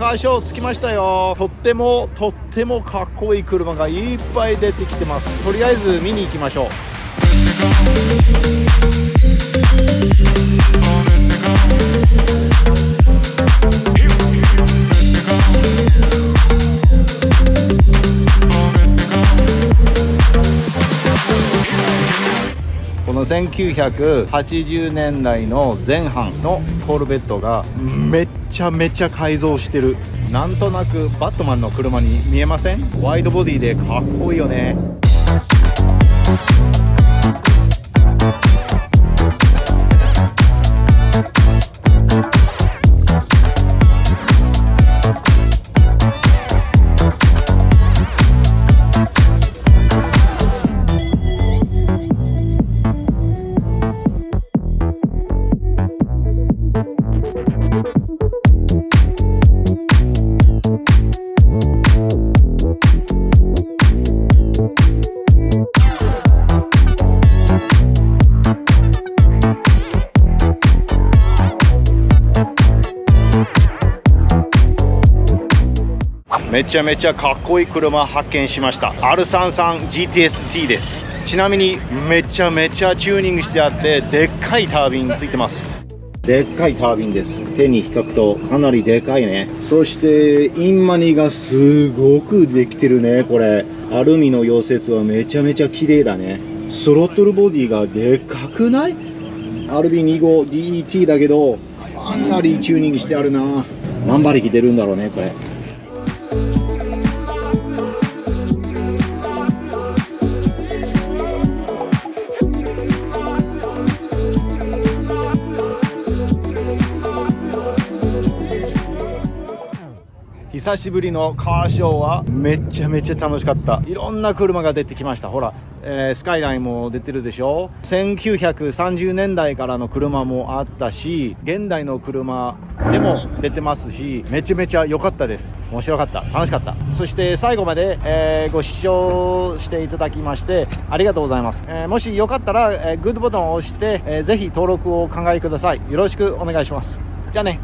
カーショー着きましたよ。とってもかっこいい車がいっぱい出てきてます。とりあえず見に行きましょう。この1980年代の前半のコルベットがめちゃめちゃ改造してる。なんとなくバットマンの車に見えません？ワイドボディでかっこいいよね。めちゃめちゃかっこいい車発見しました。 R33GTS-T です。ちなみにめちゃめちゃチューニングしてあってでっかいタービンついてます。でっかいタービンです。手に比較とかなりでかいね。そしてインマニがすごくできてるね。これアルミの溶接はめちゃめちゃ綺麗だね。スロットルボディがでかくない？ RB25DET だけどかなりチューニングしてあるな。何馬力出るんだろうねこれ。久しぶりのカーショーはめちゃめちゃ楽しかった。いろんな車が出てきました。ほら、スカイラインも出てるでしょ。1930年代からの車もあったし、現代の車でも出てますし、めちゃめちゃ良かったです。面白かった。楽しかった。そして最後まで、ご視聴していただきましてありがとうございます。もしよかったら、グッドボタンを押して、ぜひ登録をお考えください。よろしくお願いします。じゃあね。